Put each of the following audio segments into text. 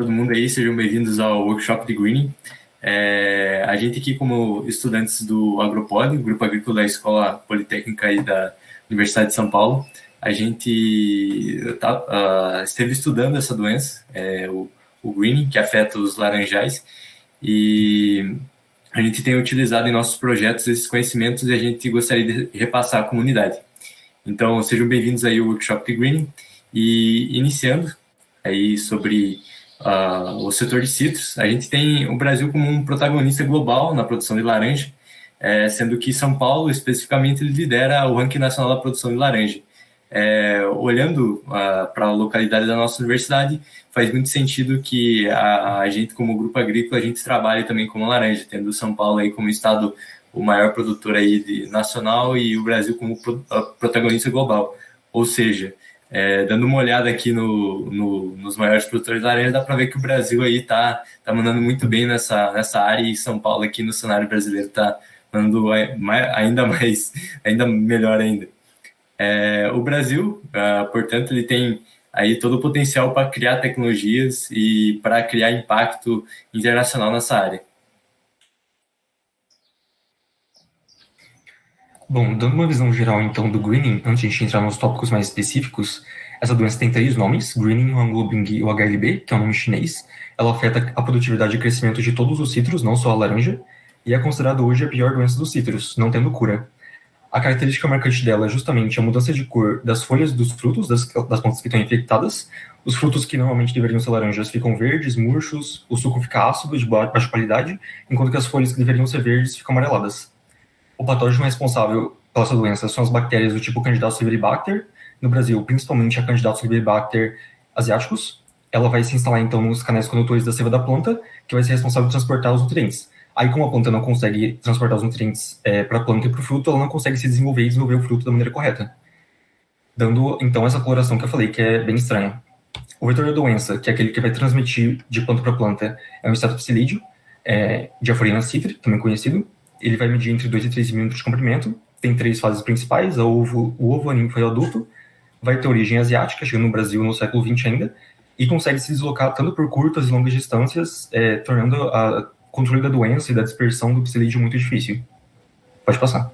todo mundo aí, sejam bem-vindos ao Workshop de Greening. A gente aqui, como estudantes do Agropod, Grupo Agrícola da Escola Politécnica aí da Universidade de São Paulo, a gente esteve estudando essa doença, o greening, que afeta os laranjais, e a gente tem utilizado em nossos projetos esses conhecimentos e a gente gostaria de repassar à comunidade. Então, sejam bem-vindos aí ao Workshop de Greening, e iniciando aí sobre o setor de citros, a gente tem o Brasil como um protagonista global na produção de laranja, sendo que São Paulo, especificamente, ele lidera o ranking nacional da produção de laranja. Olhando para a localidade da nossa universidade, faz muito sentido que a gente, como grupo agrícola, a gente trabalhe também com laranja, tendo São Paulo aí como estado o maior produtor aí nacional e o Brasil como protagonista global. Ou seja, dando uma olhada aqui nos maiores produtores de laranja, dá para ver que o Brasil aí tá mandando muito bem nessa área, e São Paulo aqui no cenário brasileiro tá mandando ainda melhor ainda. O Brasil, portanto, ele tem aí todo o potencial para criar tecnologias e para criar impacto internacional nessa área. Bom, dando uma visão geral, então, do greening, antes de a gente entrar nos tópicos mais específicos, essa doença tem 3 nomes: greening, Huang e o HLB, que é um nome chinês. Ela afeta a produtividade e crescimento de todos os citros, não só a laranja, e é considerada hoje a pior doença dos citros, não tendo cura. A característica marcante dela é justamente a mudança de cor das folhas dos frutos, das plantas que estão infectadas. Os frutos que normalmente deveriam ser laranjas ficam verdes, murchos, o suco fica ácido, de baixa qualidade, enquanto que as folhas que deveriam ser verdes ficam amareladas. O patógeno responsável pela essa doença são as bactérias do tipo Candida albicter, no Brasil, principalmente a Candida albicter asiáticos. Ela vai se instalar, então, nos canais condutores da seiva da planta, que vai ser responsável por transportar os nutrientes. Aí, como a planta não consegue transportar os nutrientes para a planta e para o fruto, ela não consegue se desenvolver e desenvolver o fruto da maneira correta, dando, então, essa coloração que eu falei, que é bem estranha. O vetor da doença, que é aquele que vai transmitir de planta para planta, é um insetopsilídeo, Diaphorina citri, também conhecido. Ele vai medir entre 2 e 3 milímetros de comprimento, tem 3 fases principais: o ovo, a ninfa e o adulto. Vai ter origem asiática, chegando no Brasil no século XX ainda, e consegue se deslocar tanto por curtas e longas distâncias, tornando o controle da doença e da dispersão do psilídeo muito difícil. Pode passar.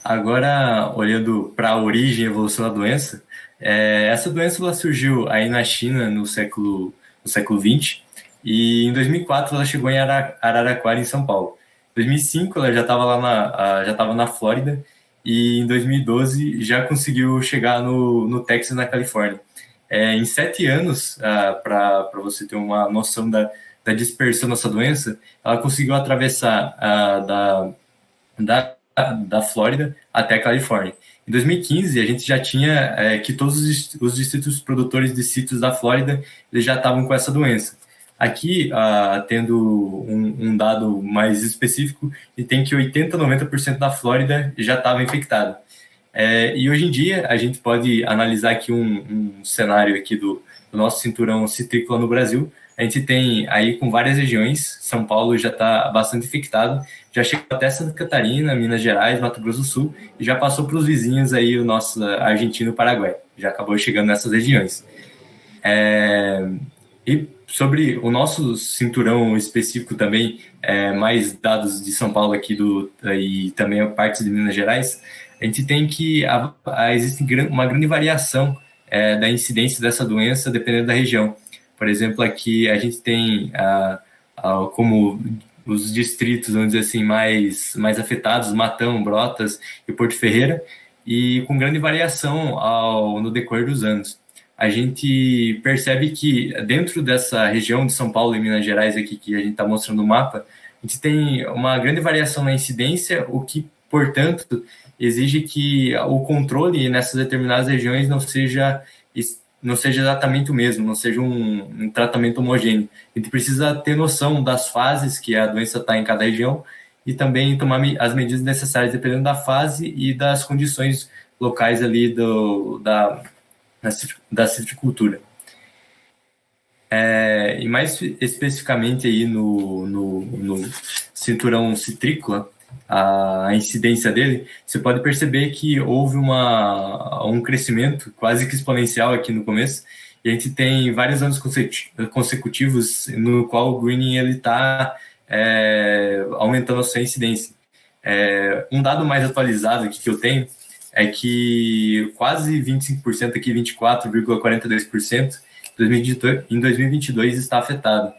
Agora, olhando para a origem e evolução da doença, essa doença ela surgiu aí na China no século XX, e em 2004 ela chegou em Araraquara, em São Paulo. Em 2005 ela já estava na Flórida, e em 2012 já conseguiu chegar no Texas, na Califórnia. Em 7 anos, para você ter uma noção da dispersão dessa doença, ela conseguiu atravessar da Flórida até a Califórnia. Em 2015, a gente já tinha que todos os distritos produtores de citros da Flórida eles já estavam com essa doença. Aqui, tendo um dado mais específico, e tem que 80% a 90% da Flórida já estava infectado. E hoje em dia, a gente pode analisar aqui um cenário aqui do nosso cinturão citrícola no Brasil. A gente tem aí com várias regiões, São Paulo já está bastante infectado, já chegou até Santa Catarina, Minas Gerais, Mato Grosso do Sul, e já passou para os vizinhos aí, o nosso Argentina e o Paraguai. Já acabou chegando nessas regiões. E sobre o nosso cinturão específico também, mais dados de São Paulo aqui e também partes de Minas Gerais, a gente tem que existe uma grande variação da incidência dessa doença dependendo da região. Por exemplo, aqui a gente tem como os distritos, vamos dizer assim, mais afetados, Matão, Brotas e Porto Ferreira, e com grande variação no decorrer dos anos. A gente percebe que dentro dessa região de São Paulo e Minas Gerais aqui que a gente está mostrando no mapa, a gente tem uma grande variação na incidência, o que, portanto, exige que o controle nessas determinadas regiões não seja exatamente o mesmo, não seja um tratamento homogêneo. A gente precisa ter noção das fases que a doença está em cada região e também tomar as medidas necessárias dependendo da fase e das condições locais ali da citricultura. E mais especificamente aí no cinturão citrícola, a incidência dele, você pode perceber que houve um crescimento quase que exponencial aqui no começo, e a gente tem vários anos consecutivos no qual o greening ele está aumentando a sua incidência. Um dado mais atualizado aqui que eu tenho é que quase 25%, aqui 24,42%, em 2022 está afetado.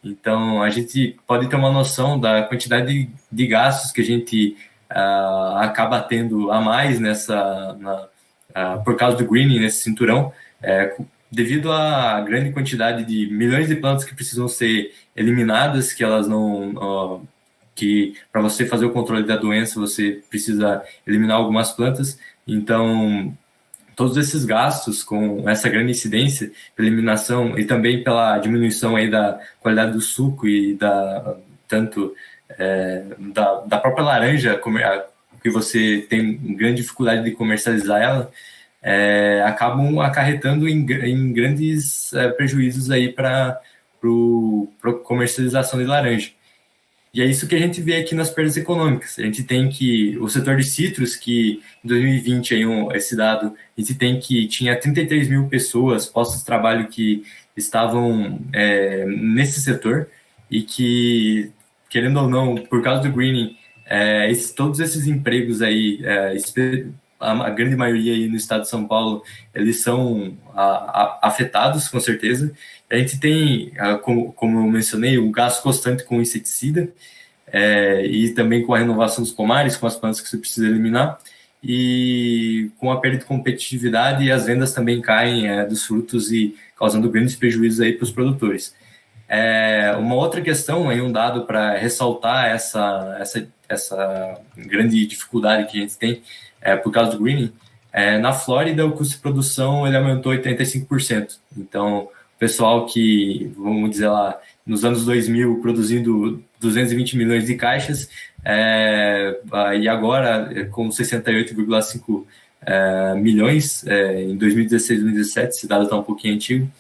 Então, a gente pode ter uma noção da quantidade de gastos que a gente acaba tendo a mais por causa do greening nesse cinturão, devido à grande quantidade de milhões de plantas que precisam ser eliminadas, que elas não... que para você fazer o controle da doença, você precisa eliminar algumas plantas. Então, todos esses gastos com essa grande incidência pela eliminação e também pela diminuição aí da qualidade do suco e da própria laranja, que você tem grande dificuldade de comercializar ela, acabam acarretando em grandes prejuízos aí para a comercialização de laranja. E é isso que a gente vê aqui nas perdas econômicas. A gente tem que o setor de citros, que em 2020, aí, esse dado, a gente tem que tinha 33 mil pessoas, postos de trabalho que estavam nesse setor e que, querendo ou não, por causa do greening, todos esses empregos aí, a grande maioria aí no estado de São Paulo, eles são afetados, com certeza. A gente tem, como eu mencionei, o gasto constante com inseticida e também com a renovação dos pomares, com as plantas que você precisa eliminar, e com a perda de competitividade, e as vendas também caem dos frutos e causando grandes prejuízos aí para os produtores. Uma outra questão, aí um dado para ressaltar essa grande dificuldade que a gente tem por causa do greening, na Flórida o custo de produção ele aumentou 85%. Então, pessoal que, vamos dizer lá, nos anos 2000, produzindo 220 milhões de caixas, e agora com 68,5 milhões, em 2016, 2017, esse dado está um pouquinho antigo,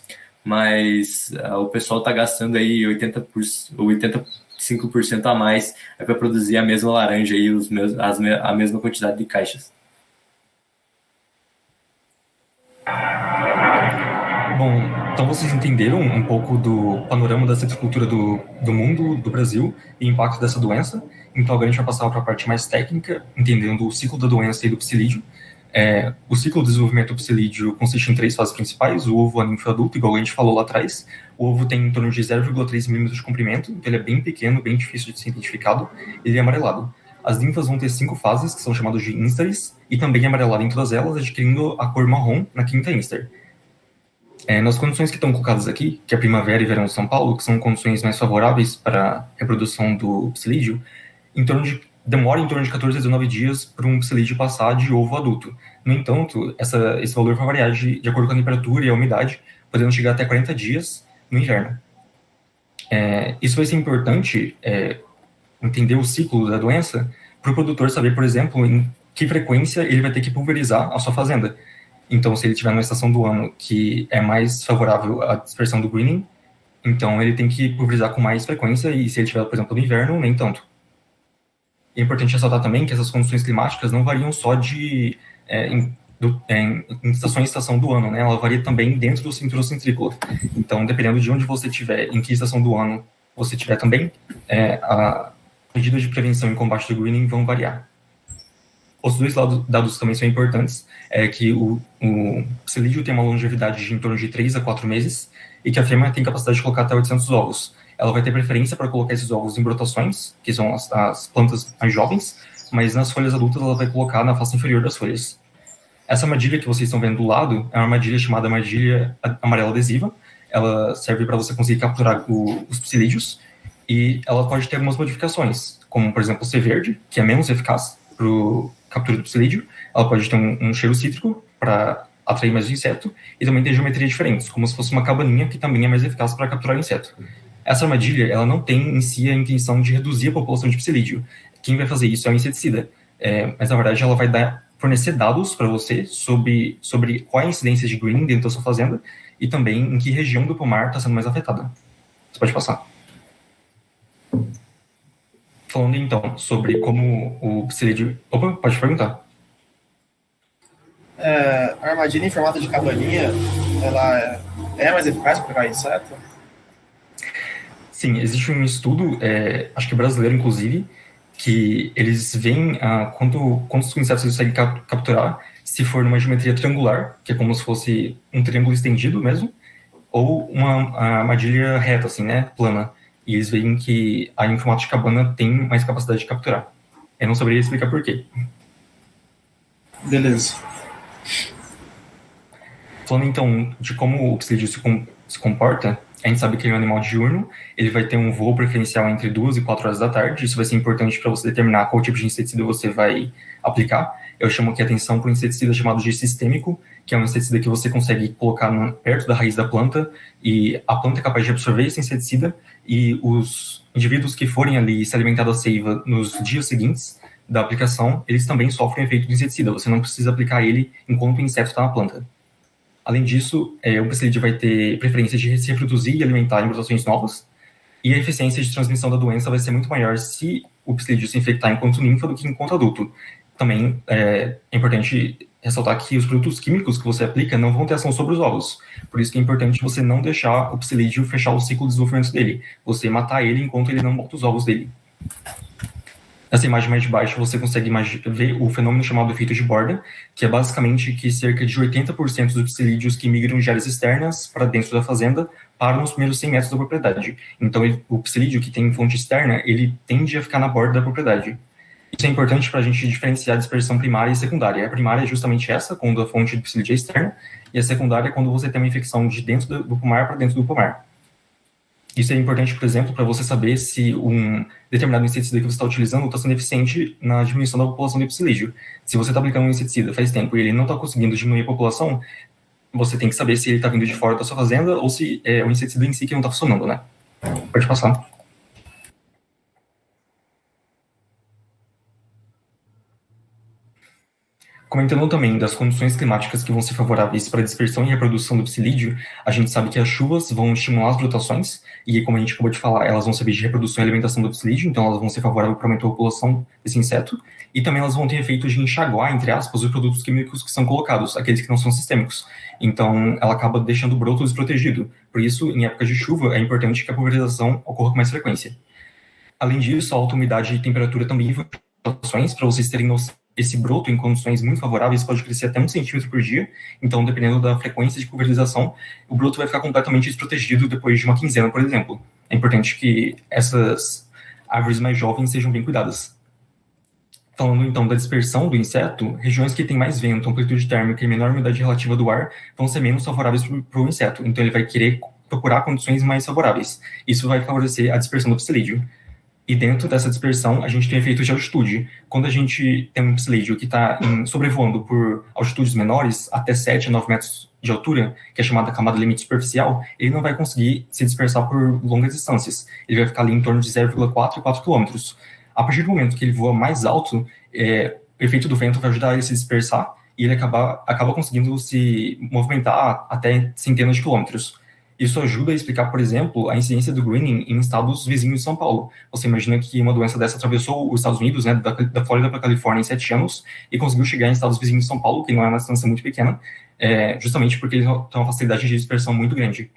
mas o pessoal está gastando aí 85% a mais para produzir a mesma laranja e a mesma quantidade de caixas. Bom, então vocês entenderam um pouco do panorama da citricultura do mundo, do Brasil, e o impacto dessa doença. Então agora a gente vai passar para a parte mais técnica, entendendo o ciclo da doença e do psilídeo. O ciclo de desenvolvimento do psilídeo consiste em 3 fases principais: o ovo, a ninfa e o adulto, igual a gente falou lá atrás. O ovo tem em torno de 0,3 milímetros de comprimento, então ele é bem pequeno, bem difícil de ser identificado, ele é amarelado. As ninfas vão ter 5 fases, que são chamadas de instares, e também é amarelado em todas elas, adquirindo a cor marrom na quinta instar. Nas condições que estão colocadas aqui, que é a primavera e verão de São Paulo, que são condições mais favoráveis para a reprodução do psilídeo, demora em torno de 14 a 19 dias para um psilídeo passar de ovo a adulto. No entanto, esse valor vai variar de acordo com a temperatura e a umidade, podendo chegar até 40 dias no inverno. Isso vai ser importante, entender o ciclo da doença, para o produtor saber, por exemplo, em que frequência ele vai ter que pulverizar a sua fazenda. Então, se ele estiver numa estação do ano que é mais favorável à dispersão do greening, então ele tem que pulverizar com mais frequência, e se ele estiver, por exemplo, no inverno, nem tanto. É importante ressaltar também que essas condições climáticas não variam só em estação em estação do ano, né? Ela varia também dentro do cinturão centrícola. Então, dependendo de onde você estiver, em que estação do ano você estiver também, a medidas de prevenção e combate do greening vão variar. Os 2 dados também são importantes, que o psilídeo tem uma longevidade de em torno de 3 a 4 meses, e que a fêmea tem capacidade de colocar até 800 ovos. Ela vai ter preferência para colocar esses ovos em brotações, que são as plantas mais jovens, mas nas folhas adultas ela vai colocar na face inferior das folhas. Essa armadilha que vocês estão vendo do lado é uma armadilha chamada armadilha amarela adesiva. Ela serve para você conseguir capturar os psilídeos, e ela pode ter algumas modificações, como, por exemplo, ser verde, que é menos eficaz para captura do psilídeo. Ela pode ter um cheiro cítrico para atrair mais o inseto, e também tem geometria diferente, como se fosse uma cabaninha, que também é mais eficaz para capturar o inseto. Essa armadilha, ela não tem em si a intenção de reduzir a população de psilídeo. Quem vai fazer isso é o inseticida. Mas, na verdade, ela vai fornecer dados para você sobre qual é a incidência de greening dentro da sua fazenda, e também em que região do pomar está sendo mais afetada. Você pode passar. Falando, então, sobre como o psilídeo... Opa, pode perguntar. A armadilha em formato de cabaninha ela é mais eficaz para pegar inseto? Sim, existe um estudo, acho que brasileiro, inclusive, que eles veem quantos insetos eles conseguem capturar se for numa geometria triangular, que é como se fosse um triângulo estendido mesmo, ou uma armadilha reta, assim, né, plana. E eles veem que a em formato de cabana tem mais capacidade de capturar. Eu não saberia explicar por quê. Beleza. Falando então de como o psilídeo se comporta, a gente sabe que ele é um animal diurno, ele vai ter um voo preferencial entre 2 e 4 horas da tarde, isso vai ser importante para você determinar qual tipo de inseticida você vai aplicar. Eu chamo aqui a atenção para um inseticida chamado de sistêmico, que é um inseticida que você consegue colocar perto da raiz da planta, e a planta é capaz de absorver esse inseticida, e os indivíduos que forem ali se alimentar da seiva nos dias seguintes da aplicação, eles também sofrem efeito de inseticida, você não precisa aplicar ele enquanto o inseto está na planta. Além disso, o psilídeo vai ter preferência de se reproduzir e alimentar em mutações novas, e a eficiência de transmissão da doença vai ser muito maior se o psilídeo se infectar enquanto ninfa do que enquanto adulto. Também é importante ressaltar que os produtos químicos que você aplica não vão ter ação sobre os ovos. Por isso que é importante você não deixar o psilídeo fechar o ciclo de desenvolvimento dele. Você matar ele enquanto ele não bota os ovos dele. Nessa imagem mais de baixo, você consegue ver o fenômeno chamado efeito de borda, que é basicamente que cerca de 80% dos psilídeos que migram de áreas externas para dentro da fazenda param nos primeiros 100 metros da propriedade. Então, o psilídeo que tem fonte externa, ele tende a ficar na borda da propriedade. Isso é importante para a gente diferenciar a dispersão primária e secundária. A primária é justamente essa, quando a fonte do psilídeo é externa, e a secundária é quando você tem uma infecção de dentro do pomar para dentro do pomar. Isso é importante, por exemplo, para você saber se um determinado inseticida que você está utilizando está sendo eficiente na diminuição da população de psilídeo. Se você está aplicando um inseticida faz tempo e ele não está conseguindo diminuir a população, você tem que saber se ele está vindo de fora da sua fazenda ou se é o inseticida em si que não está funcionando, né? Pode passar. Comentando também das condições climáticas que vão ser favoráveis para a dispersão e reprodução do psilídeo, a gente sabe que as chuvas vão estimular as brotações, e como a gente acabou de falar, elas vão servir de reprodução e alimentação do psilídeo, então elas vão ser favoráveis para aumentar a população desse inseto, e também elas vão ter efeito de enxaguar, entre aspas, os produtos químicos que são colocados, aqueles que não são sistêmicos. Então, ela acaba deixando o broto desprotegido. Por isso, em épocas de chuva, é importante que a pulverização ocorra com mais frequência. Além disso, a alta umidade e temperatura também vão ter flutuações, para vocês terem noção. Esse broto, em condições muito favoráveis, pode crescer até 1 centímetro por dia. Então, dependendo da frequência de pulverização, o broto vai ficar completamente desprotegido depois de uma quinzena, por exemplo. É importante que essas árvores mais jovens sejam bem cuidadas. Falando, então, da dispersão do inseto, regiões que têm mais vento, amplitude térmica e menor umidade relativa do ar vão ser menos favoráveis para o inseto. Então, ele vai querer procurar condições mais favoráveis. Isso vai favorecer a dispersão do psilídeo. E dentro dessa dispersão, a gente tem efeitos de altitude. Quando a gente tem um psilídeo que está sobrevoando por altitudes menores, até 7 a 9 metros de altura, que é chamada camada limite superficial, ele não vai conseguir se dispersar por longas distâncias. Ele vai ficar ali em torno de 0,4 e 4 quilômetros. A partir do momento que ele voa mais alto, o efeito do vento vai ajudar ele a se dispersar e ele acaba conseguindo se movimentar até centenas de quilômetros. Isso ajuda a explicar, por exemplo, a incidência do greening em estados vizinhos de São Paulo. Você imagina que uma doença dessa atravessou os Estados Unidos, né, da Flórida para a Califórnia em 7 anos, e conseguiu chegar em estados vizinhos de São Paulo, que não é uma distância muito pequena, justamente porque eles têm uma facilidade de dispersão muito grande.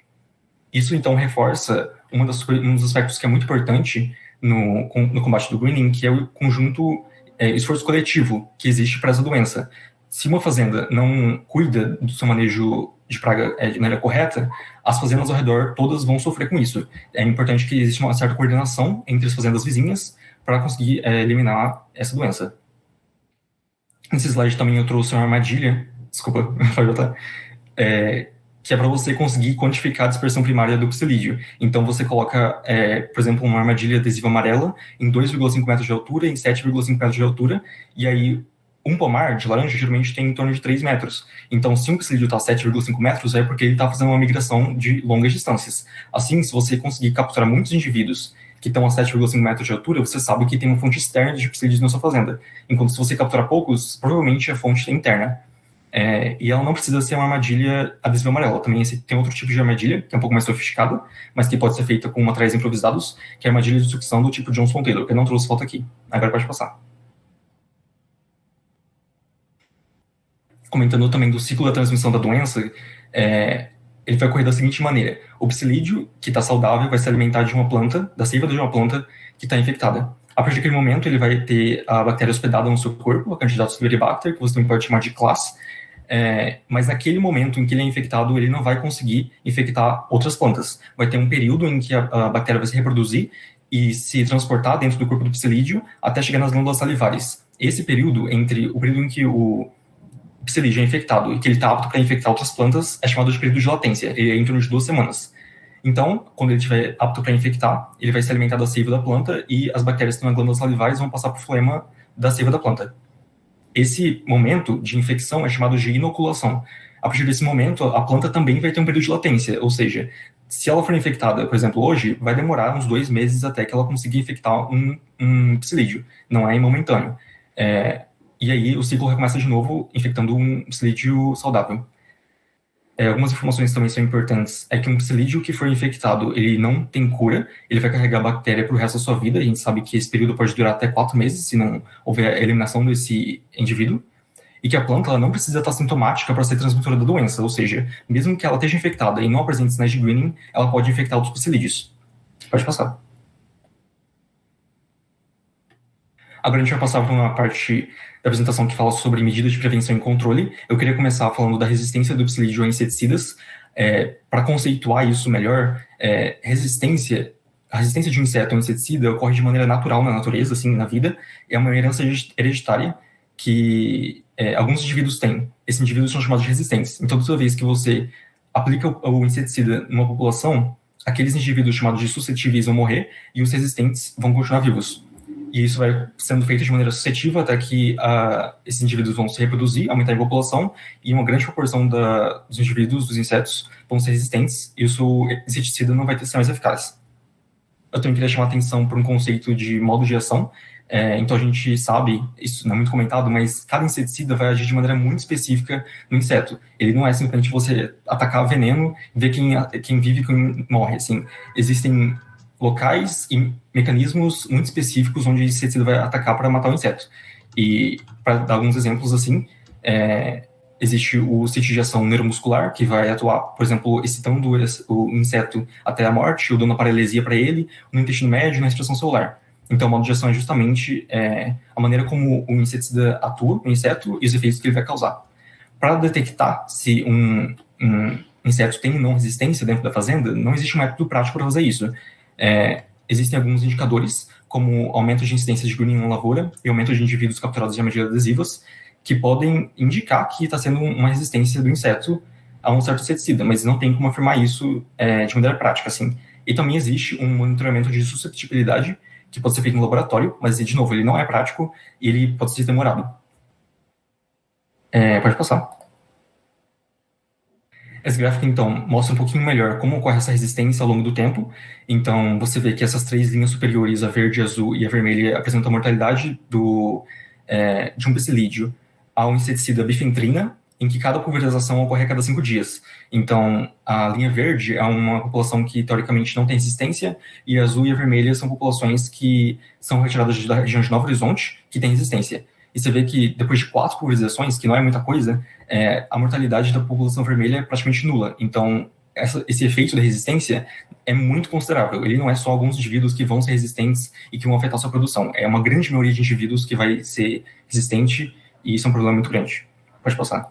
Isso, então, reforça um dos aspectos que é muito importante no combate do greening, que é o conjunto esforço coletivo que existe para essa doença. Se uma fazenda não cuida do seu manejo de praga de maneira correta, as fazendas ao redor todas vão sofrer com isso. É importante que exista uma certa coordenação entre as fazendas vizinhas para conseguir eliminar essa doença. Nesse slide também eu trouxe uma armadilha, desculpa, pode botar, que é para você conseguir quantificar a dispersão primária do psilídeo. Então você coloca, por exemplo, uma armadilha adesiva amarela em 2,5 metros de altura, em 7,5 metros de altura, e aí um pomar de laranja geralmente tem em torno de 3 metros. Então, se um psilídeo está a 7,5 metros, é porque ele está fazendo uma migração de longas distâncias. Assim, se você conseguir capturar muitos indivíduos que estão a 7,5 metros de altura, você sabe que tem uma fonte externa de psilídeos na sua fazenda. Enquanto se você capturar poucos, provavelmente a fonte é interna. E ela não precisa ser uma armadilha adesiva amarela. Também tem outro tipo de armadilha, que é um pouco mais sofisticada, mas que pode ser feita com materiais improvisados, que é a armadilha de sucção do tipo Johnson Taylor, que eu não trouxe foto aqui. Agora pode passar. Comentando também do ciclo da transmissão da doença, ele vai ocorrer da seguinte maneira: o psilídeo, que está saudável, vai se alimentar de uma planta, da seiva de uma planta que está infectada. A partir daquele momento, ele vai ter a bactéria hospedada no seu corpo, a Candidata subribacter, que você também pode chamar de classe, mas naquele momento em que ele é infectado, ele não vai conseguir infectar outras plantas. Vai ter um período em que a bactéria vai se reproduzir e se transportar dentro do corpo do psilídeo até chegar nas glândulas salivares. Esse período, entre o período em que o psilídeo é infectado e que ele está apto para infectar outras plantas, é chamado de período de latência. Ele é em torno de 2 semanas. Então, quando ele estiver apto para infectar, ele vai se alimentar da seiva da planta e as bactérias que estão nas glândulas salivares vão passar para o flema da seiva da planta. Esse momento de infecção é chamado de inoculação. A partir desse momento, a planta também vai ter um período de latência, ou seja, se ela for infectada, por exemplo, hoje, vai demorar uns 2 meses até que ela consiga infectar um psilídeo. Não é momentâneo. E aí o ciclo recomeça de novo, infectando um psilídeo saudável. Algumas informações também são importantes. É que um psilídeo que for infectado, ele não tem cura, ele vai carregar a bactéria para o resto da sua vida. A gente sabe que esse período pode durar até 4 meses, se não houver a eliminação desse indivíduo. E que a planta ela não precisa estar sintomática para ser transmissora da doença, ou seja, mesmo que ela esteja infectada e não apresente sinais de greening, ela pode infectar outros psilídeos. Pode passar. Agora a gente vai passar para uma parte da apresentação que fala sobre medidas de prevenção e controle. Eu queria começar falando da resistência do psilídeo a inseticidas. Para conceituar isso melhor, a resistência de um inseto a um inseticida ocorre de maneira natural na natureza, assim, na vida. É uma herança hereditária que alguns indivíduos têm. Esses indivíduos são chamados de resistentes. Então, toda vez que você aplica o inseticida numa população, aqueles indivíduos chamados de suscetíveis vão morrer e os resistentes vão continuar vivos. E isso vai sendo feito de maneira sucessiva até que esses indivíduos vão se reproduzir, aumentar em população, e uma grande proporção dos indivíduos, dos insetos, vão ser resistentes, e o inseticida não vai ser mais eficaz. Eu também queria chamar a atenção para um conceito de modo de ação. Então a gente sabe, isso não é muito comentado, mas cada inseticida vai agir de maneira muito específica no inseto. Ele não é simplesmente você atacar veneno e ver quem vive e quem morre. Assim, existem locais e mecanismos muito específicos onde o inseticida vai atacar para matar o inseto. E, para dar alguns exemplos assim, existe o sítio de ação neuromuscular, que vai atuar, por exemplo, excitando o inseto até a morte, ou dando paralisia para ele, no intestino médio, na respiração celular. Então, o modo de ação é justamente a maneira como o inseticida atua no inseto e os efeitos que ele vai causar. Para detectar se um inseto tem ou não resistência dentro da fazenda, não existe um método prático para fazer isso. Existem alguns indicadores, como aumento de incidência de greening na lavoura e aumento de indivíduos capturados de armadilhas adesivas, que podem indicar que está sendo uma resistência do inseto a um certo inseticida, mas não tem como afirmar isso de maneira prática, assim. E também existe um monitoramento de susceptibilidade, que pode ser feito no laboratório, mas, de novo, ele não é prático e ele pode ser demorado. Pode passar. Esse gráfico, então, mostra um pouquinho melhor como ocorre essa resistência ao longo do tempo. Então, você vê que essas 3 linhas superiores, a verde, a azul e a vermelha, apresentam a mortalidade de um psilídeo ao inseticida bifentrina, em que cada pulverização ocorre a cada 5 dias. Então, a linha verde é uma população que, teoricamente, não tem resistência, e a azul e a vermelha são populações que são retiradas da região de Novo Horizonte, que tem resistência. E você vê que, depois de 4 pulverizações, que não é muita coisa, a mortalidade da população vermelha é praticamente nula. Então, esse efeito da resistência é muito considerável. Ele não é só alguns indivíduos que vão ser resistentes e que vão afetar a sua produção. É uma grande maioria de indivíduos que vai ser resistente, e isso é um problema muito grande. Pode passar.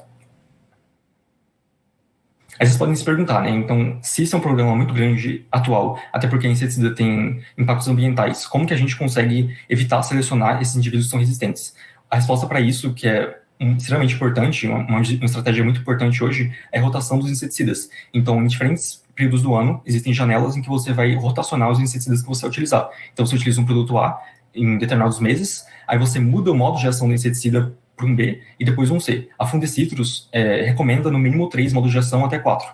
Aí vocês podem se perguntar, né? Então, se isso é um problema muito grande atual, até porque a inseticida tem impactos ambientais, como que a gente consegue evitar selecionar esses indivíduos que são resistentes? A resposta para isso, que é extremamente importante, uma estratégia muito importante hoje, é a rotação dos inseticidas. Então, em diferentes períodos do ano, existem janelas em que você vai rotacionar os inseticidas que você vai utilizar. Então, você utiliza um produto A em determinados meses, aí você muda o modo de ação do inseticida para um B e depois um C. A Fundecitrus recomenda no mínimo 3 modos de ação até 4.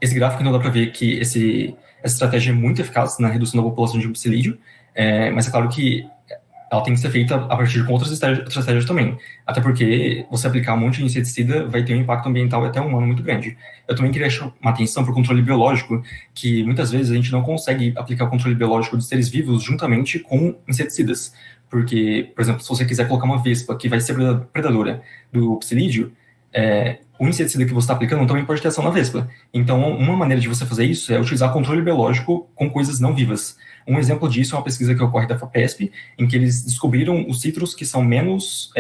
Esse gráfico não dá para ver que essa estratégia é muito eficaz na redução da população de psilídeo, mas é claro que ela tem que ser feita a partir de outras estratégias também. Até porque você aplicar um monte de inseticida vai ter um impacto ambiental e até humano muito grande. Eu também queria chamar atenção para o controle biológico, que muitas vezes a gente não consegue aplicar o controle biológico de seres vivos juntamente com inseticidas. Porque, por exemplo, se você quiser colocar uma vespa que vai ser predadora do psilídeo, o inseticida que você está aplicando também pode ter ação na vespa. Então, uma maneira de você fazer isso é utilizar controle biológico com coisas não vivas. Um exemplo disso é uma pesquisa que ocorre da FAPESP, em que eles descobriram os citros que são menos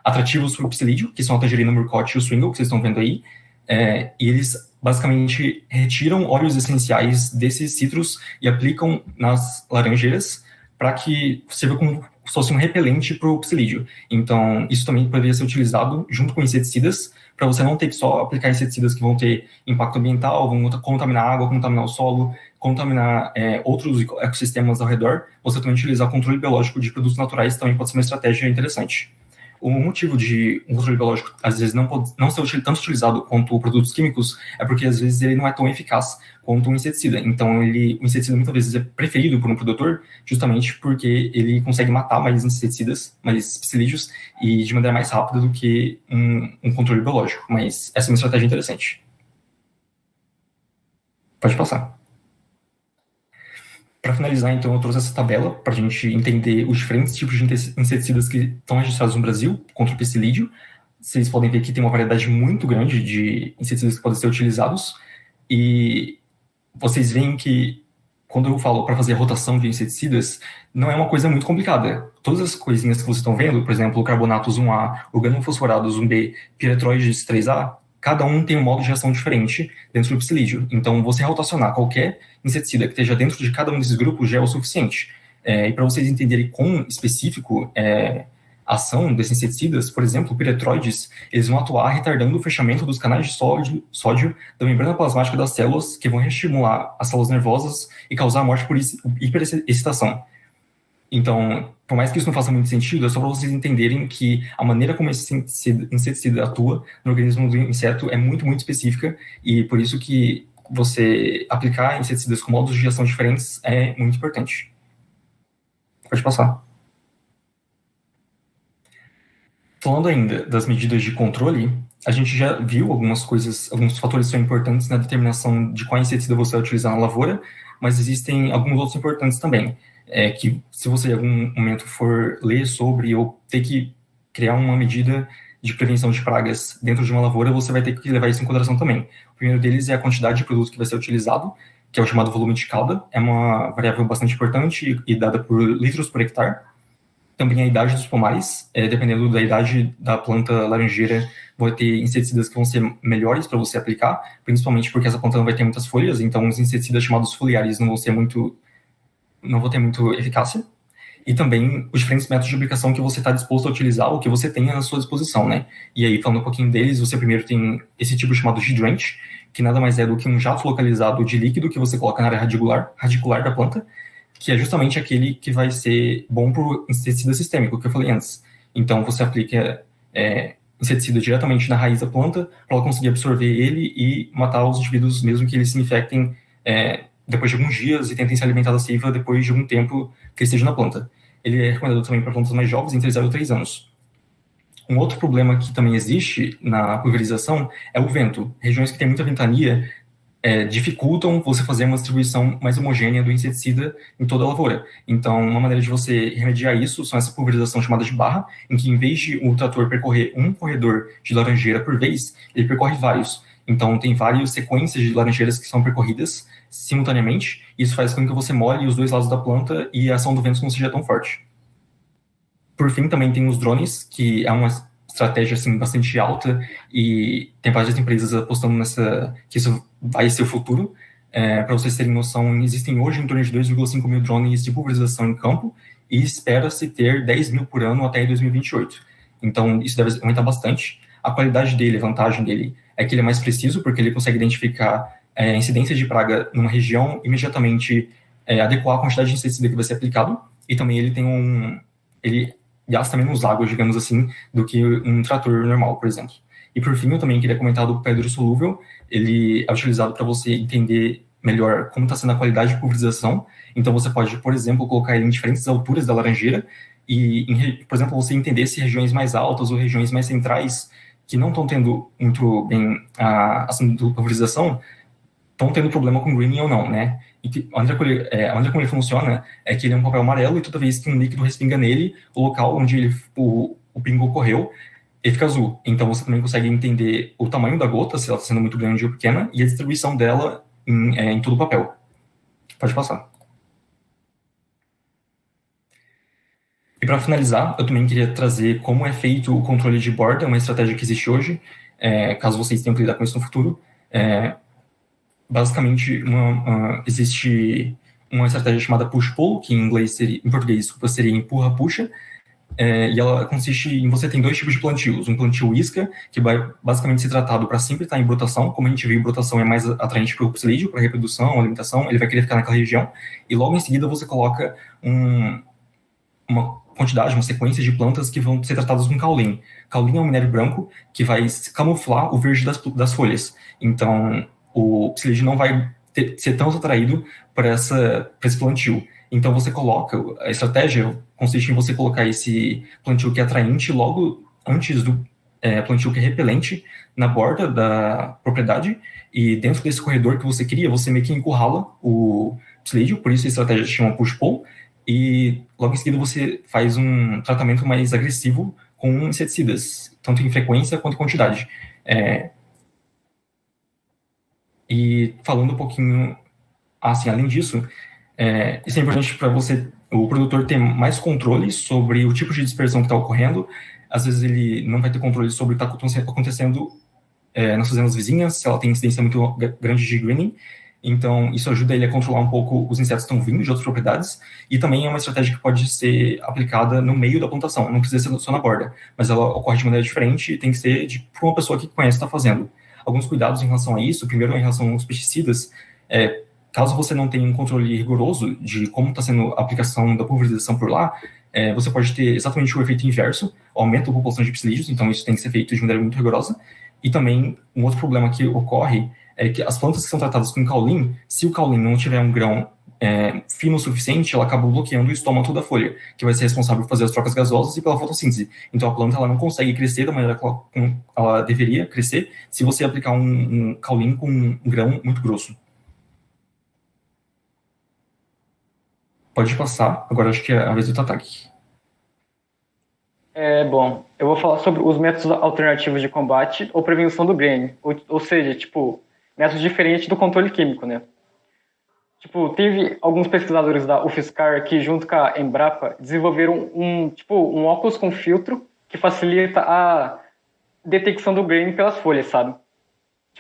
atrativos para o psilídeo, que são a tangerina, o murcote e o swingle, que vocês estão vendo aí, e eles basicamente retiram óleos essenciais desses citros e aplicam nas laranjeiras para que sirva como se fosse um repelente para o psilídeo. Então, isso também poderia ser utilizado junto com inseticidas, para você não ter que só aplicar inseticidas que vão ter impacto ambiental, vão contaminar a água, contaminar o solo, contaminar outros ecossistemas ao redor. Você também utilizar controle biológico de produtos naturais também pode ser uma estratégia interessante. O motivo de um controle biológico, às vezes, não ser tanto utilizado quanto produtos químicos é porque, às vezes, ele não é tão eficaz quanto um inseticida. Então, o inseticida, muitas vezes, é preferido por um produtor justamente porque ele consegue matar mais inseticidas, mais psilídeos, e de maneira mais rápida do que um controle biológico. Mas essa é uma estratégia interessante. Pode passar. Para finalizar, então, eu trouxe essa tabela para a gente entender os diferentes tipos de inseticidas que estão registrados no Brasil contra o psilídeo. Vocês podem ver que tem uma variedade muito grande de inseticidas que podem ser utilizados. E vocês veem que, quando eu falo para fazer a rotação de inseticidas, não é uma coisa muito complicada. Todas as coisinhas que vocês estão vendo, por exemplo, carbonatos 1A, organofosforados 1B, piretroides 3A, cada um tem um modo de ação diferente dentro do psilídeo. Então, você rotacionar qualquer inseticida que esteja dentro de cada um desses grupos já é o suficiente. E para vocês entenderem quão específico a ação desses inseticidas, por exemplo, piretroides, eles vão atuar retardando o fechamento dos canais de sódio da membrana plasmática das células, que vão reestimular as células nervosas e causar a morte por hiperexcitação. Então, por mais que isso não faça muito sentido, é só para vocês entenderem que a maneira como esse inseticida atua no organismo do inseto é muito, muito específica, e por isso que você aplicar inseticidas com modos de ação diferentes é muito importante. Pode passar. Falando ainda das medidas de controle, a gente já viu alguns fatores que são importantes na determinação de qual inseticida você vai utilizar na lavoura, mas existem alguns outros importantes também. Que se você em algum momento for ler sobre ou ter que criar uma medida de prevenção de pragas dentro de uma lavoura, você vai ter que levar isso em consideração também. O primeiro deles é a quantidade de produto que vai ser utilizado, que é o chamado volume de cauda. É uma variável bastante importante e dada por litros por hectare. Também a idade dos pomares, dependendo da idade da planta laranjeira, vai ter inseticidas que vão ser melhores para você aplicar, principalmente porque essa planta não vai ter muitas folhas, então os inseticidas chamados foliares não vão ter muito eficácia. E também os diferentes métodos de aplicação que você está disposto a utilizar, ou que você tenha à sua disposição, né? E aí, falando um pouquinho deles, você primeiro tem esse tipo chamado de drench, que nada mais é do que um jato localizado de líquido que você coloca na área radicular da planta, que é justamente aquele que vai ser bom para o inseticida sistêmico, que eu falei antes. Então, você aplica inseticida diretamente na raiz da planta, para ela conseguir absorver ele e matar os indivíduos, mesmo que eles se infectem depois de alguns dias e tentem se alimentar da seiva depois de algum tempo que ele esteja na planta. Ele é recomendado também para plantas mais jovens, entre 0 e 3 anos. Um outro problema que também existe na pulverização é o vento. Regiões que têm muita ventania dificultam você fazer uma distribuição mais homogênea do inseticida em toda a lavoura. Então, uma maneira de você remediar isso são essa pulverização chamada de barra, em que em vez de o trator percorrer um corredor de laranjeira por vez, ele percorre vários. Então, tem várias sequências de laranjeiras que são percorridas simultaneamente, e isso faz com que você molhe os dois lados da planta e a ação do vento não seja tão forte. Por fim, também tem os drones, que é uma estratégia assim, bastante alta, e tem várias empresas apostando que isso vai ser o futuro. Para vocês terem noção, existem hoje em torno de 2,5 mil drones de pulverização em campo, e espera-se ter 10 mil por ano até 2028. Então, isso deve aumentar bastante. A qualidade dele, a vantagem dele, é que ele é mais preciso, porque ele consegue identificar a incidência de praga numa região, imediatamente adequar a quantidade de inseticida que vai ser aplicado, e também ele gasta menos água, digamos assim, do que um trator normal, por exemplo. E por fim, eu também queria comentar do pé hidrossolúvel. Ele é utilizado para você entender melhor como está sendo a qualidade de pulverização. Então você pode, por exemplo, colocar ele em diferentes alturas da laranjeira e, por exemplo, você entender se regiões mais altas ou regiões mais centrais que não estão tendo muito bem a ação de pulverização estão tendo problema com greening ou não, né? E a maneira como ele funciona é que ele é um papel amarelo e toda vez que um líquido respinga nele, o local onde o pingo ocorreu, ele fica azul. Então você também consegue entender o tamanho da gota, se ela está sendo muito grande ou pequena, e a distribuição dela em todo o papel. Pode passar. E para finalizar, eu também queria trazer como é feito o controle de borda, uma estratégia que existe hoje, caso vocês tenham que lidar com isso no futuro. Basicamente, existe uma estratégia chamada push-pull, que em português seria empurra-puxa, e ela consiste em você tem dois tipos de plantios. Um plantio isca, que vai basicamente ser tratado para sempre estar em brotação. Como a gente viu, brotação é mais atraente para o psilídeo, para reprodução, alimentação, ele vai querer ficar naquela região. E logo em seguida você coloca uma quantidade, uma sequência de plantas que vão ser tratadas com caulin. Caulin é um minério branco que vai camuflar o verde das folhas. Então, o psilídeo não vai ser tão atraído para esse plantio. Então, você coloca, a estratégia consiste em você colocar esse plantio que é atraente logo antes do plantio que é repelente na borda da propriedade, e dentro desse corredor que você cria, você meio que encurrala o psilídeo, por isso a estratégia se chama push-pull, e logo em seguida você faz um tratamento mais agressivo com inseticidas, tanto em frequência quanto em quantidade. E falando um pouquinho, assim, além disso, isso é importante para o produtor ter mais controle sobre o tipo de dispersão que está ocorrendo. Às vezes ele não vai ter controle sobre o que está acontecendo nas fazendas vizinhas, se ela tem incidência muito grande de greening. Então, isso ajuda ele a controlar um pouco os insetos que estão vindo de outras propriedades, e também é uma estratégia que pode ser aplicada no meio da plantação, não precisa ser só na borda, mas ela ocorre de maneira diferente e tem que ser por uma pessoa que conhece o que está fazendo. Alguns cuidados em relação a isso: primeiro, em relação aos pesticidas, caso você não tenha um controle rigoroso de como está sendo a aplicação da pulverização por lá, você pode ter exatamente o efeito inverso, aumento da população de psilídeos, então isso tem que ser feito de maneira muito rigorosa. E também, um outro problema que ocorre é que as plantas que são tratadas com caulin, se o caulin não tiver um grão fino o suficiente, ela acaba bloqueando o estômago da folha, que vai ser responsável por fazer as trocas gasosas e pela fotossíntese. Então a planta ela não consegue crescer da maneira que ela deveria crescer se você aplicar um caulin com um grão muito grosso. Pode passar, agora acho que é a vez do Tataki. Bom, eu vou falar sobre os métodos alternativos de combate ou prevenção do greening, ou seja, métodos diferentes do controle químico, né? Teve alguns pesquisadores da UFSCar que, junto com a Embrapa, desenvolveram um óculos com filtro que facilita a detecção do greening pelas folhas, sabe?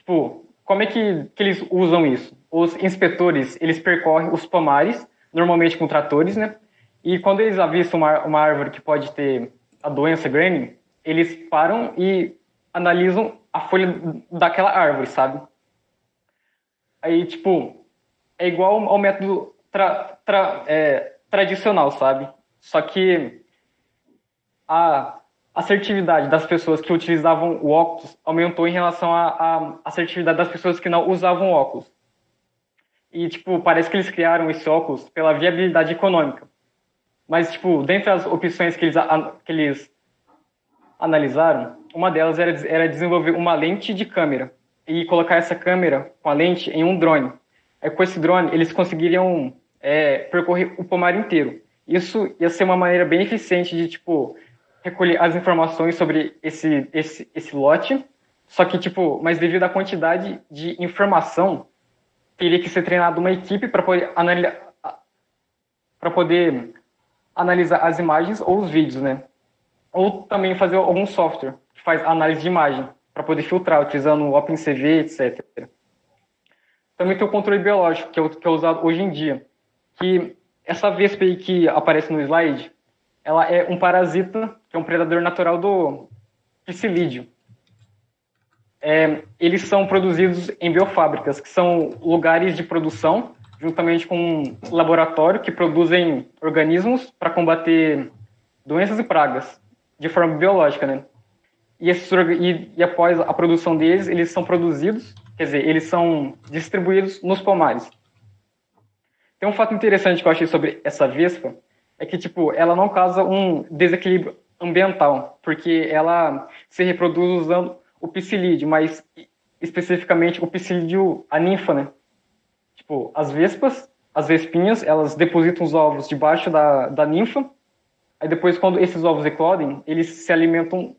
Como é que eles usam isso? Os inspetores, eles percorrem os pomares, normalmente com tratores, né? E quando eles avistam uma árvore que pode ter a doença greening, eles param e analisam a folha daquela árvore, sabe? Aí, é igual ao método tradicional, sabe? Só que a assertividade das pessoas que utilizavam o óculos aumentou em relação à assertividade das pessoas que não usavam óculos. E, parece que eles criaram esse óculos pela viabilidade econômica. Mas, dentre as opções que eles analisaram, uma delas era desenvolver uma lente de câmera e colocar essa câmera com a lente em um drone. Aí, com esse drone, eles conseguiriam percorrer o pomar inteiro. Isso ia ser uma maneira bem eficiente de, recolher as informações sobre esse lote, só que, mas devido à quantidade de informação, teria que ser treinada uma equipe para poder analisar as imagens ou os vídeos, né? Ou também fazer algum software que faz análise de imagem para poder filtrar, utilizando o OpenCV, etc. Também tem o controle biológico, que é usado hoje em dia, que essa vespa aí que aparece no slide, ela é um parasita, que é um predador natural do psilídeo. Eles são produzidos em biofábricas, que são lugares de produção, juntamente com um laboratório que produzem organismos para combater doenças e pragas, de forma biológica, né? E após a produção deles, eles são produzidos, quer dizer, eles são distribuídos nos pomares. Tem um fato interessante que eu achei sobre essa vespa, é que, ela não causa um desequilíbrio ambiental, porque ela se reproduz usando o psilídeo, mas especificamente o psilídeo, a ninfa, né? As vespas, as vespinhas, elas depositam os ovos debaixo da ninfa, aí depois, quando esses ovos eclodem, eles se alimentam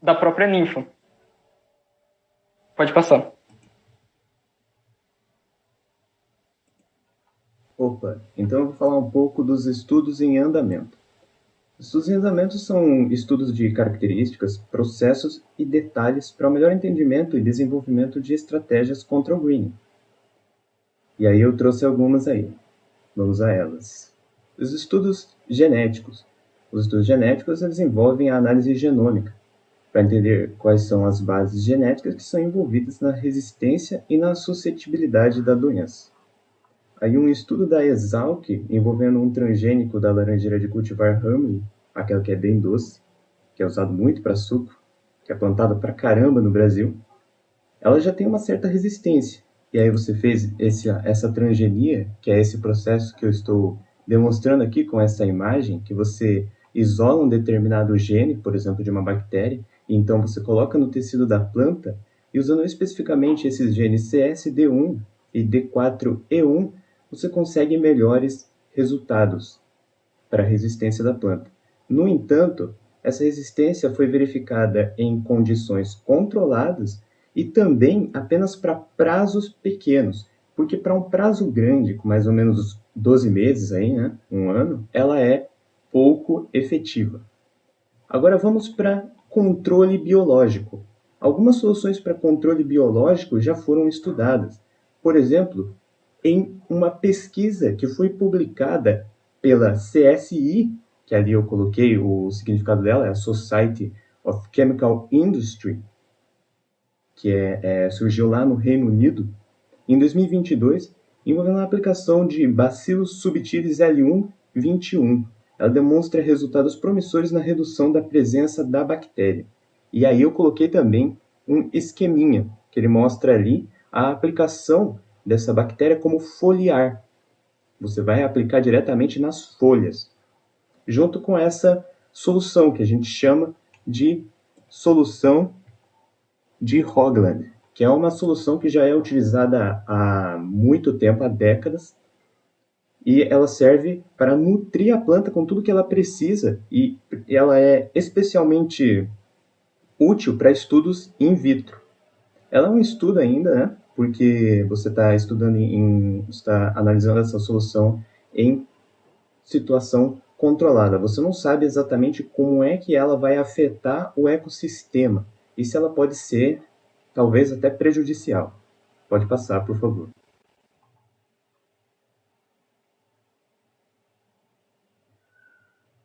da própria ninfa. Pode passar. Opa, então eu vou falar um pouco dos estudos em andamento. Estudos em andamento são estudos de características, processos e detalhes para o melhor entendimento e desenvolvimento de estratégias contra o greening. E aí eu trouxe algumas aí. Vamos a elas. Os estudos genéticos. Os estudos genéticos eles envolvem a análise genômica, para entender quais são as bases genéticas que são envolvidas na resistência e na suscetibilidade da doença. Aí um estudo da Exalc, envolvendo um transgênico da laranjeira de cultivar Hamlin, aquela que é bem doce, que é usado muito para suco, que é plantada pra caramba no Brasil, ela já tem uma certa resistência. E aí você fez essa transgenia, que é esse processo que eu estou demonstrando aqui com essa imagem, que você isola um determinado gene, por exemplo, de uma bactéria, e então você coloca no tecido da planta, e usando especificamente esses genes CSD1 e D4E1, você consegue melhores resultados para a resistência da planta. No entanto, essa resistência foi verificada em condições controladas e também apenas para prazos pequenos, porque para um prazo grande, com mais ou menos 12 meses, aí, né, um ano, ela é pouco efetiva. Agora vamos para controle biológico. Algumas soluções para controle biológico já foram estudadas. Por exemplo, em uma pesquisa que foi publicada pela CSI, que ali eu coloquei o significado dela, é a Society of Chemical Industry, que surgiu lá no Reino Unido, em 2022, envolvendo a aplicação de Bacillus subtilis L1-21. Ela demonstra resultados promissores na redução da presença da bactéria. E aí eu coloquei também um esqueminha, que ele mostra ali a aplicação dessa bactéria como foliar. Você vai aplicar diretamente nas folhas, junto com essa solução que a gente chama de solução de Hoagland, que é uma solução que já é utilizada há muito tempo, há décadas, e ela serve para nutrir a planta com tudo que ela precisa, e ela é especialmente útil para estudos in vitro. Ela é um estudo ainda, né? Porque você está estudando está analisando essa solução em situação controlada. Você não sabe exatamente como é que ela vai afetar o ecossistema e se ela pode ser, talvez, até prejudicial. Pode passar, por favor.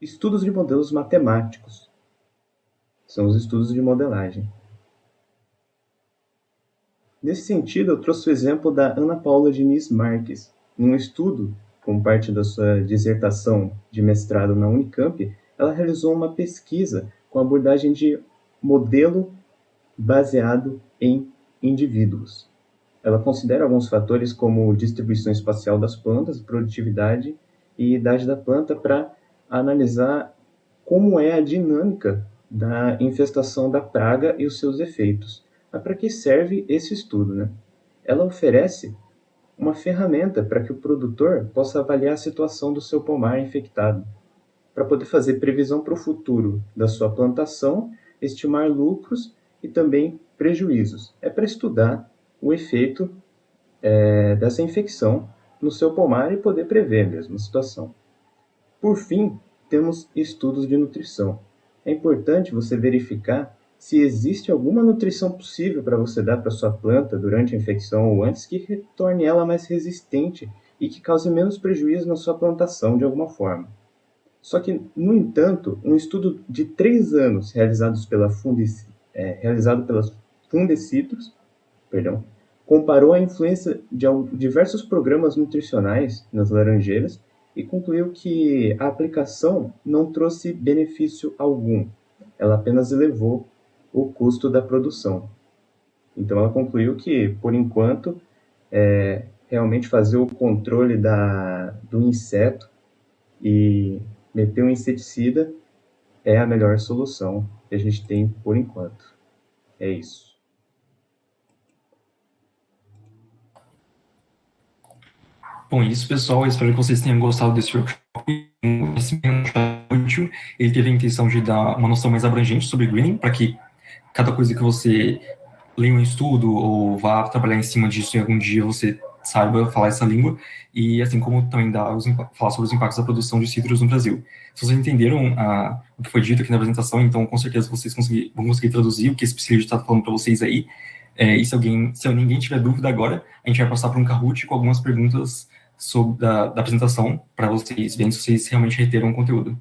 Estudos de modelos matemáticos. São os estudos de modelagem. Nesse sentido, eu trouxe o exemplo da Ana Paula Diniz Marques. Num estudo, como parte da sua dissertação de mestrado na Unicamp, ela realizou uma pesquisa com abordagem de modelo baseado em indivíduos. Ela considera alguns fatores como distribuição espacial das plantas, produtividade e idade da planta para analisar como é a dinâmica da infestação da praga e os seus efeitos. Mas para que serve esse estudo, né? Ela oferece uma ferramenta para que o produtor possa avaliar a situação do seu pomar infectado, para poder fazer previsão para o futuro da sua plantação, estimar lucros e também prejuízos. É para estudar o efeito dessa infecção no seu pomar e poder prever mesmo a situação. Por fim, temos estudos de nutrição. É importante você verificar se existe alguma nutrição possível para você dar para sua planta durante a infecção ou antes que retorne ela mais resistente e que cause menos prejuízo na sua plantação de alguma forma. Só que, no entanto, um estudo de 3 anos realizado pela Fundecitrus, comparou a influência de diversos programas nutricionais nas laranjeiras e concluiu que a aplicação não trouxe benefício algum. Ela apenas elevou o custo da produção. Então ela concluiu que, por enquanto, realmente fazer o controle do inseto e meter um inseticida é a melhor solução que a gente tem por enquanto. É isso. Bom, é isso, pessoal. Eu espero que vocês tenham gostado desse workshop. Um conhecimento útil. Ele teve a intenção de dar uma noção mais abrangente sobre greening, para que cada coisa que você leia um estudo ou vá trabalhar em cima disso e algum dia você saiba falar essa língua, e assim como também falar sobre os impactos da produção de cítricos no Brasil. Se vocês entenderam o que foi dito aqui na apresentação, então com certeza vocês vão conseguir traduzir o que esse especialista está falando para vocês aí. E se ninguém tiver dúvida agora, a gente vai passar para um Kahoot com algumas perguntas da apresentação para vocês verem se vocês realmente reteram o conteúdo.